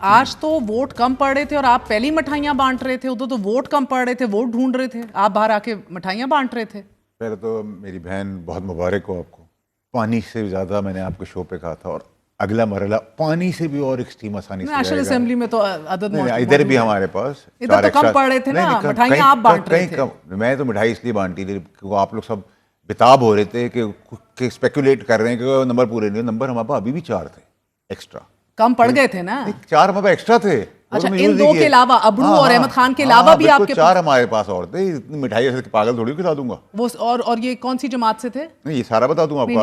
आज तो वोट कम पड़ रहे थे और आप पहली मिठाइयाँ बांट रहे थे, उधर तो वोट कम पड़ रहे थे, वोट ढूंढ रहे थे, आप बाहर आके मिठाइयाँ बांट रहे थे। पहले तो मेरी बहन बहुत मुबारक हो आपको, पानी से ज़्यादा मैंने आपके शो पे कहा था और अगला मरहला पानी से भी और एक्सट्रीम आसानी से नेशनल असेंबली में तो अदद इधर भी हमारे पास इधर तो कम पड़ रहे थे ना, मिठाइयाँ आप बांट रहे थे। मैं तो मिठाई इसलिए बांटी थी क्योंकि आप लोग सब बेताब हो रहे थे कि स्पेकुलेट कर रहे हैं कि नंबर पूरे नहीं, नंबर हमारे पास अभी भी 4 थे एक्स्ट्रा, कम पड़ गए थे ना। 4 हमारे पास एक्स्ट्रा थे। अच्छा, इन दो के अलावा अबरू और अहमद खान के अलावा भी आपके 4 हमारे पास और थे। इतनी मिठाई ऐसे पागल थोड़ी खिला दूंगा वो। और ये कौन सी जमात से थे? नहीं, ये सारा बता दूंगा आपको।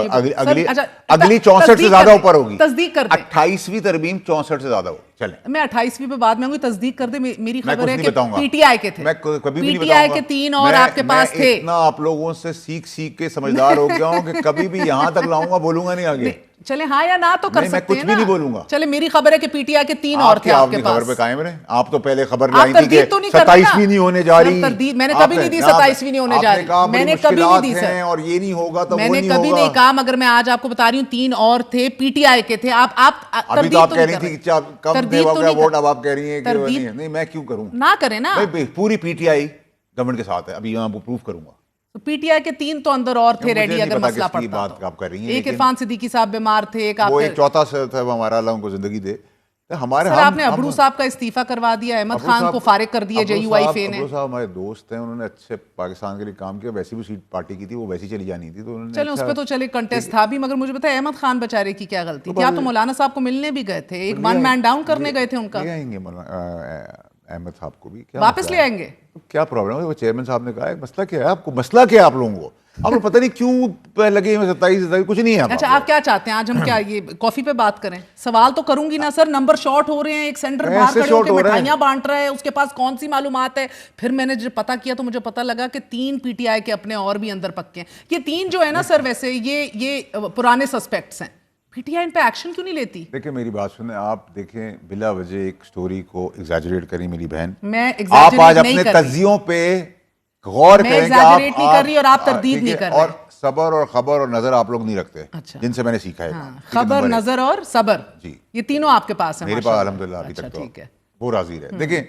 अच्छा, अगली 64 से ज्यादा ऊपर होगी। तस्दीक कर दे। 28वीं तरमीम 64 से ज्यादा हो। चले, मैं 28वीं पे बाद में आऊंगी, तस्दीक कर दे। मेरी खबर है कि बताऊंगा। पीटीआई के थे। मैं कभी भी पीटीआई के 3 और आपके पास थे। इतना आप लोगों से सीख के समझदार हो गया हूं कि कभी भी यहां तक लाऊंगा, बोलूंगा नहीं आगे। चले हाँ या ना तो कर सकते हैं। मैं कुछ भी नहीं बोलूंगा। चले, मेरी खबर है कि पीटीआई के 3 और थे आपके पास। खबर पे कायम रहे। आप तो पहले खबर लाई थी कि तो 27वीं नहीं होने जा रही। मैंने कभी नहीं दी 27वीं नहीं होने जा रही। मैंने कभी नहीं दी सर, और ये नहीं होगा तो मैंने कभी नहीं कहा। मगर मैं आज आपको बता रही हूँ 3 और थे, पीटीआई के थे। आप अभी तो आप कह रही थी कि कम देगा वोट, अब आप कह रही हैं कि नहीं। मैं क्यों करूं? ना करें ना। पूरी पीटीआई गवर्नमेंट के साथ है। अभी मैं आपको प्रूफ करूंगा। तो पीटीआई के 3 तो अंदर और थे रेडी, अगर मसला पड़ता बात आप कर रही हैं। एक इरफान सिद्दीकी साहब बीमार थे, एक चौथा साहब हमारा, अल्लाह उनको जिंदगी दे। हमारे आपने अबरू साहब का इस्तीफा करवा दिया, अहमद खान को फारिग कर दिया JUIFA ने। अबरू साहब हमारे दोस्त हैं, उन्होंने अच्छे पाकिस्तान के लिए काम किया। वैसी भी सीट पार्टी की थी, वो वैसी चली जानी थी, तो उन्होंने चलो उस पर तो चले कंटेस्ट था भी। मगर मुझे बताया अहमद खान बेचारे की क्या गलती थी? आप तो मौलाना साहब को मिलने भी गए थे, एक 1 मैन डाउन करने गए थे उनका। अहमद साहब को भी वापस ले आएंगे, क्या प्रॉब्लम है? वो चेयरमैन साहब ने कहा मसला क्या है आपको? मसला क्या है आप लोगों को? आप लोग पता नहीं क्यों लगे 27 कुछ नहीं है। अच्छा, आप क्या चाहते हैं? आज हम क्या ये कॉफी पे बात करें? सवाल तो करूंगी ना सर। नंबर शॉर्ट हो रहे हैं, एक सेंटर बाहर खड़े होकर मिठाइयां बांट रहा है, उसके पास कौन सी मालूमात है? फिर मैंने जब पता किया तो मुझे पता लगा कि 3 पीटीआई के अपने और भी अंदर पक्के हैं। ये 3 जो है ना सर, वैसे ये पुराने सस्पेक्ट्स हैं। पीटीआई इन पे एक्शन क्यों नहीं लेती? देखिए मेरी बात सुने, आप देखें बिला वजह एक स्टोरी को एग्जैजरेट करी मेरी बहन। मैं आप आज अपने तज्जियों पे गौर करें कि आप नहीं कर रही और आप तरदीद नहीं कर रहे। और सबर और खबर और नजर आप लोग नहीं रखते। अच्छा। जिनसे मैंने सीखा है। हाँ, खबर, नजर और सबर जी, ये तीनों आपके पास है। मेरे पास अल्हम्दुलिल्लाह अभी तक तो वो राजी है। देखिए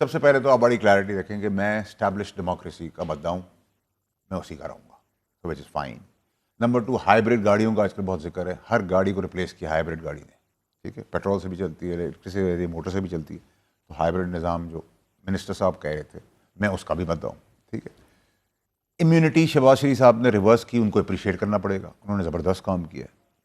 सबसे पहले तो आप बड़ी क्लैरिटी रखें कि मैं एस्टैब्लिश्ड डेमोक्रेसी का बंदा हूं, मैं उसी का रहूंगा, तो which is fine. Number 2, hybrid गाड़ियों का आजकल बहुत जिक्र है। हर गाड़ी को रिप्लेस किया हाइब्रिड गाड़ी ने, ठीक है? पेट्रोल से भी चलती है, इलेक्ट्रिसिटी मोटर से भी चलती है। तो हाइब्रिड निज़ाम जो मिनिस्टर साहब कह रहे थे, मैं उसका भी बंदा हूँ, ठीक है? इम्यूनिटी शहबाज शरीफ साहब ने रिवर्स की, उनको अप्रिशिएट करना पड़ेगा, उन्होंने ज़बरदस्त काम किया है।